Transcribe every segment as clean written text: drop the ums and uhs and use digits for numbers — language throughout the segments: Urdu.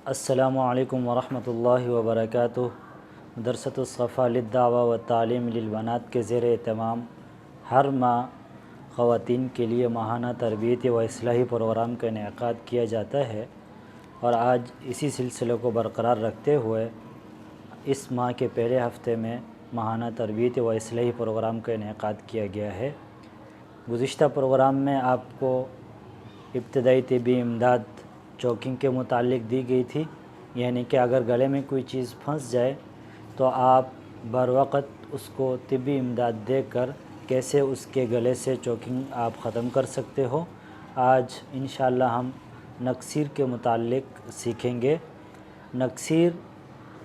السلام علیکم ورحمۃ اللہ وبرکاتہ۔ مدرسۃ الصفا للدعوہ والتعلیم للبنات کے زیر اہتمام ہر ماہ خواتین کے لیے ماہانہ تربیتی و اصلاحی پروگرام کا انعقاد کیا جاتا ہے، اور آج اسی سلسلے کو برقرار رکھتے ہوئے اس ماہ کے پہلے ہفتے میں ماہانہ تربیتی و اصلاحی پروگرام کا انعقاد کیا گیا ہے۔ گزشتہ پروگرام میں آپ کو ابتدائی طبی امداد چوکنگ کے متعلق دی گئی تھی، یعنی کہ اگر گلے میں کوئی چیز پھنس جائے تو آپ بروقت اس کو طبی امداد دے کر کیسے اس کے گلے سے چوکنگ آپ ختم کر سکتے ہو۔ آج انشاءاللہ ہم نکسیر کے متعلق سیکھیں گے۔ نکسیر،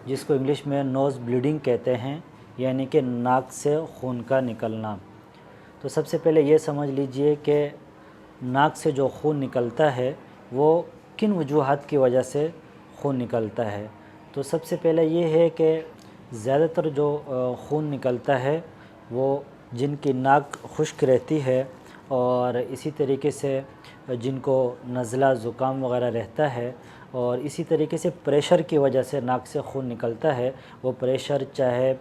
جس کو انگلش میں نوز بلیڈنگ کہتے ہیں، یعنی کہ ناک سے خون کا نکلنا۔ تو سب سے پہلے یہ سمجھ لیجئے کہ ناک سے جو خون نکلتا ہے وہ کن وجوہات کی وجہ سے خون نکلتا ہے۔ تو سب سے پہلے یہ ہے کہ زیادہ تر جو خون نکلتا ہے وہ جن کی ناک خشک رہتی ہے، اور اسی طریقے سے جن کو نزلہ زکام وغیرہ رہتا ہے، اور اسی طریقے سے پریشر کی وجہ سے ناک سے خون نکلتا ہے۔ وہ پریشر چاہے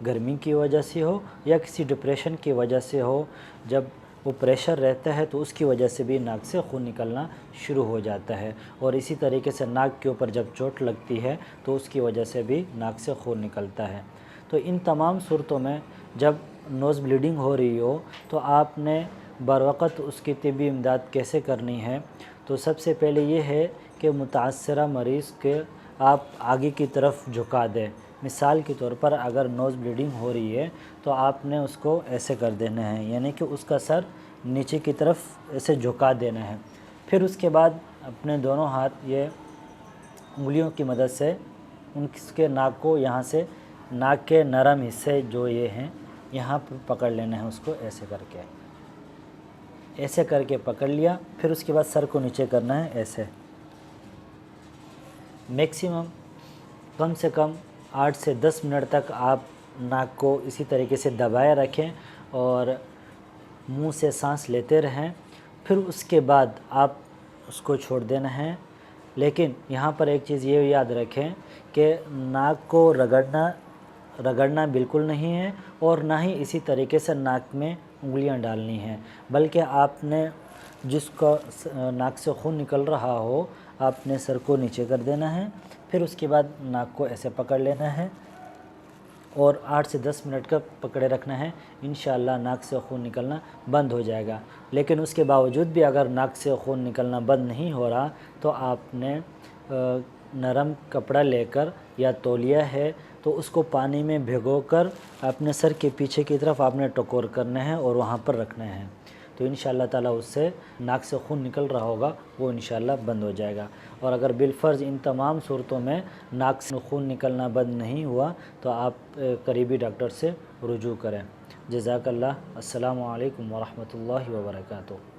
گرمی کی وجہ سے ہو یا کسی ڈپریشن کی وجہ سے ہو، جب وہ پریشر رہتا ہے تو اس کی وجہ سے بھی ناک سے خون نکلنا شروع ہو جاتا ہے، اور اسی طریقے سے ناک کے اوپر جب چوٹ لگتی ہے تو اس کی وجہ سے بھی ناک سے خون نکلتا ہے۔ تو ان تمام صورتوں میں جب نوز بلیڈنگ ہو رہی ہو تو آپ نے بروقت اس کی طبی امداد کیسے کرنی ہے۔ تو سب سے پہلے یہ ہے کہ متاثرہ مریض کے آپ آگے کی طرف جھکا دیں۔ مثال کے طور پر اگر نوز بلیڈنگ ہو رہی ہے تو آپ نے اس کو ایسے کر دینا ہے، یعنی کہ اس کا سر نیچے کی طرف ایسے جھکا دینا ہے۔ پھر اس کے بعد اپنے دونوں ہاتھ یہ انگلیوں کی مدد سے اس کے ناک کو یہاں سے ناک کے نرم حصے جو یہ ہیں یہاں پر پکڑ لینا ہے، اس کو ایسے کر کے پکڑ لیا۔ پھر اس کے بعد سر کو نیچے کرنا ہے ایسے۔ میکسیمم کم سے کم 8 سے 10 منٹ تک آپ ناک کو اسی طریقے سے دبائے رکھیں اور منہ سے سانس لیتے رہیں۔ پھر اس کے بعد آپ اس کو چھوڑ دینا ہے، لیکن یہاں پر ایک چیز یہ یاد رکھیں کہ ناک کو رگڑنا بالکل نہیں ہے، اور نہ ہی اسی طریقے سے ناک میں انگلیاں ڈالنی ہیں، بلکہ آپ نے جس کو ناک سے خون نکل رہا ہو آپ نے سر کو نیچے کر دینا ہے، پھر اس کے بعد ناک کو ایسے پکڑ لینا ہے اور 8 سے 10 منٹ کا پکڑے رکھنا ہے۔ انشاءاللہ ناک سے خون نکلنا بند ہو جائے گا۔ لیکن اس کے باوجود بھی اگر ناک سے خون نکلنا بند نہیں ہو رہا تو آپ نے نرم کپڑا لے کر یا تولیہ ہے تو اس کو پانی میں بھگو کر اپنے سر کے پیچھے کی طرف آپ نے ٹکور کرنا ہے اور وہاں پر رکھنا ہے، تو انشاءاللہ تعالیٰ اس سے ناک سے خون نکل رہا ہوگا وہ انشاءاللہ بند ہو جائے گا۔ اور اگر بالفرض ان تمام صورتوں میں ناک سے خون نکلنا بند نہیں ہوا تو آپ قریبی ڈاکٹر سے رجوع کریں۔ جزاک اللہ۔ السلام علیکم ورحمۃ اللہ وبرکاتہ۔